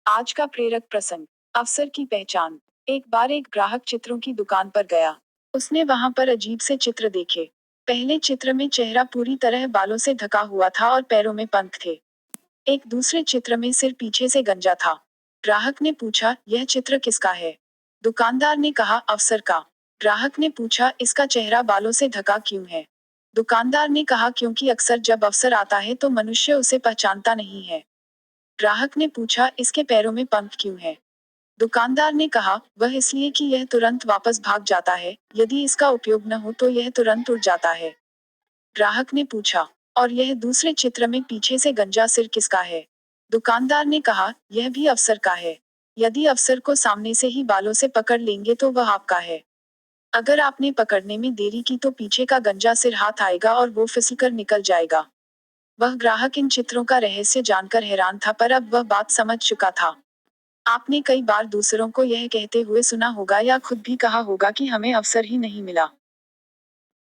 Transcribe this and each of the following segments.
आज का प्रेरक प्रसंग। अवसर की पहचान। एक बार एक ग्राहक चित्रों की दुकान पर गया। उसने वहां पर अजीब से चित्र देखे। पहले चित्र में चेहरा पूरी तरह बालों से ढका हुआ था और पैरों में पंख थे। एक दूसरे चित्र में सिर पीछे से गंजा था। ग्राहक ने पूछा, यह चित्र किसका है? दुकानदार ने कहा, अफसर का। ग्राहक ने पूछा, इसका चेहरा बालों से ढका क्यों है? दुकानदार ने कहा, क्योंकि अक्सर जब अफसर आता है तो मनुष्य उसे पहचानता नहीं है। ग्राहक ने पूछा, इसके पैरों में पंख क्यों है? दुकानदार ने कहा, वह इसलिए कि यह तुरंत वापस भाग जाता है, यदि इसका उपयोग न हो तो यह तुरंत उड़ जाता है। ग्राहक ने पूछा, और यह दूसरे चित्र में पीछे से गंजा सिर किसका है? दुकानदार ने कहा, यह भी अफसर का है। यदि अफसर को सामने से ही बालों से पकड़ लेंगे तो वह आपका है। अगर आपने पकड़ने में देरी की तो पीछे का गंजा सिर हाथ आएगा और वो फिसलकर निकल जाएगा। वह ग्राहक इन चित्रों का रहस्य जानकर हैरान था, पर अब वह बात समझ चुका था। आपने कई बार दूसरों को यह कहते हुए सुना होगा या खुद भी कहा होगा कि हमें अवसर ही नहीं मिला।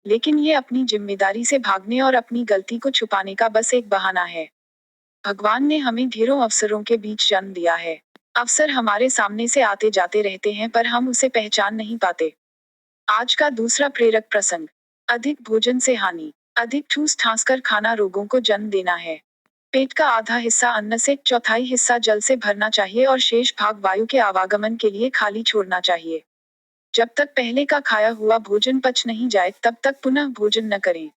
लेकिन ये अपनी जिम्मेदारी से भागने और अपनी गलती को छुपाने का बस एक बहाना है। भगवान ने हमें ढेरों अवसरों के बीच जन्म दिया है। अवसर हमारे सामने से आते जाते रहते हैं, पर हम उसे पहचान नहीं पाते। आज का दूसरा प्रेरक प्रसंग। अधिक भोजन से हानि। अधिक ठूस ठास कर खाना रोगों को जन्म देना है। पेट का आधा हिस्सा अन्न से, चौथाई हिस्सा जल से भरना चाहिए और शेष भाग वायु के आवागमन के लिए खाली छोड़ना चाहिए। जब तक पहले का खाया हुआ भोजन पच नहीं जाए तब तक पुनः भोजन न करें।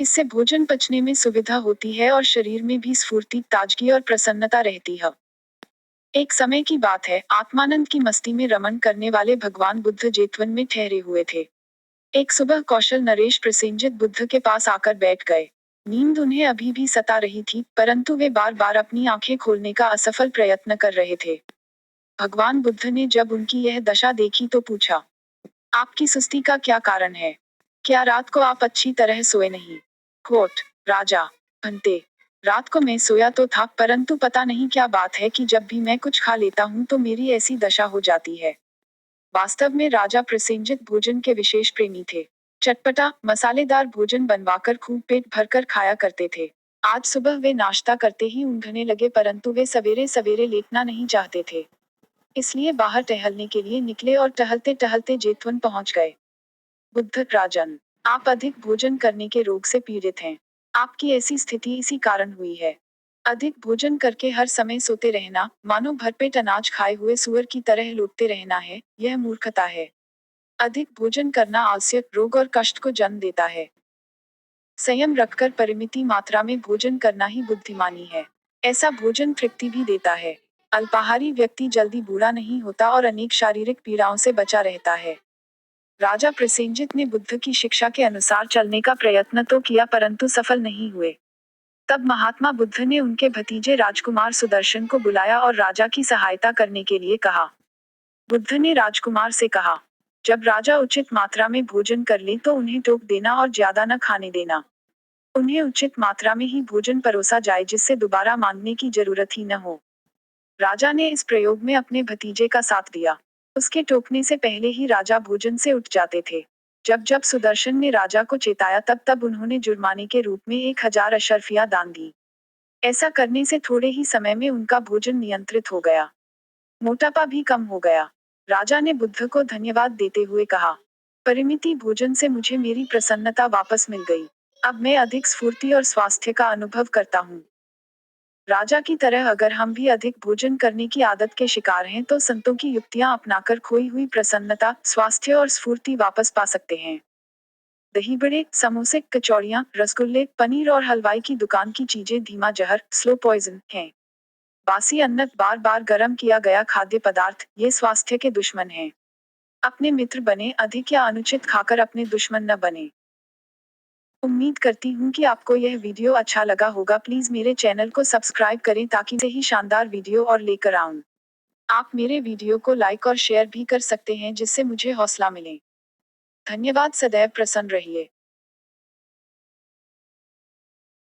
इससे भोजन पचने में सुविधा होती है और शरीर में भी स्फूर्ति, ताजगी और प्रसन्नता रहती है। एक समय की बात है, आत्मानंद की मस्ती में रमण करने वाले भगवान बुद्ध जेतवन में ठहरे हुए थे। एक सुबह कौशल नरेश प्रसेनजित बुद्ध के पास आकर बैठ गए। नींद उन्हें अभी भी सता रही थी, परंतु वे बार बार अपनी आंखें खोलने का असफल प्रयत्न कर रहे थे। भगवान बुद्ध ने जब उनकी यह दशा देखी तो पूछा, आपकी सुस्ती का क्या कारण है? क्या रात को आप अच्छी तरह सोए नहीं? कोट, राजा, भंते, रात को मैं सोया तो था, परंतु पता नहीं क्या बात है कि जब भी मैं कुछ खा लेता हूँ तो मेरी ऐसी दशा हो जाती है। वास्तव में राजा प्रसेनजित भोजन के विशेष प्रेमी थे। चटपटा, मसालेदार भोजन बनवाकर खूब पेट भरकर खाया करते थे। आज सुबह वे नाश्ता करते ही ऊँघने लगे, परंतु वे सवेरे सवेरे लेटना नहीं चाहते थे। इसलिए बाहर टहलने के लिए निकले और टहलते टहलते जेतवन पहुंच गए। बुद्ध, राजन, आप अधिक भोजन करने के रोग से पीड़ित हैं। आपकी ऐसी स्थिति इसी कारण हुई है। अधिक भोजन करके हर समय सोते रहना, मानो भरपेट अनाज खाए हुए सूअर की तरह लौटते रहना है, यह मूर्खता है। अधिक भोजन करना आलस्य, रोग और कष्ट को जन्म देता है। संयम रखकर परिमिति मात्रा में भोजन करना ही बुद्धिमानी है। ऐसा भोजन तृप्ति भी देता है। अल्पाहारी व्यक्ति जल्दी बूढ़ा नहीं होता और अनेक शारीरिक पीड़ाओं से बचा रहता है। राजा प्रसेनजित ने बुद्ध की शिक्षा के अनुसार चलने का प्रयत्न तो किया, परंतु सफल नहीं हुए। तब महात्मा बुद्ध ने उनके भतीजे राजकुमार सुदर्शन को बुलाया और राजा की सहायता करने के लिए कहा। बुद्ध ने राजकुमार से कहा, जब राजा उचित मात्रा में भोजन कर ले तो उन्हें टोक देना और ज्यादा न खाने देना। उन्हें उचित मात्रा में ही भोजन परोसा जाए, जिससे दोबारा मांगने की जरूरत ही न हो। राजा ने इस प्रयोग में अपने भतीजे का साथ दिया। उसके टोकने से पहले ही राजा भोजन से उठ जाते थे। जब जब सुदर्शन ने राजा को चेताया तब तब उन्होंने जुर्माने के रूप में 1000 अशर्फियां दान दी। ऐसा करने से थोड़े ही समय में उनका भोजन नियंत्रित हो गया। मोटापा भी कम हो गया। राजा ने बुद्ध को धन्यवाद देते हुए कहा, परिमिति भोजन से मुझे मेरी प्रसन्नता वापस मिल गई। अब मैं अधिक स्फूर्ति और स्वास्थ्य का अनुभव करता हूँ। राजा की तरह अगर हम भी अधिक भोजन करने की आदत के शिकार हैं तो संतों की युक्तियां अपनाकर खोई हुई प्रसन्नता, स्वास्थ्य और स्फूर्ति वापस पा सकते हैं। दही बड़े, समोसे, कचौड़ियाँ, रसगुल्ले, पनीर और हलवाई की दुकान की चीजें धीमा जहर, स्लो पॉइजन हैं। बासी अन्न, बार बार गर्म किया गया खाद्य पदार्थ, ये स्वास्थ्य के दुश्मन हैं। अपने मित्र बने, अधिक या अनुचित खाकर अपने दुश्मन न बने। उम्मीद करती हूँ कि आपको यह वीडियो अच्छा लगा होगा। प्लीज मेरे चैनल को सब्सक्राइब करें ताकि से ही शानदार वीडियो और लेकर आऊं। आप मेरे वीडियो को लाइक और शेयर भी कर सकते हैं, जिससे मुझे हौसला मिले। धन्यवाद। सदैव प्रसन्न रहिए।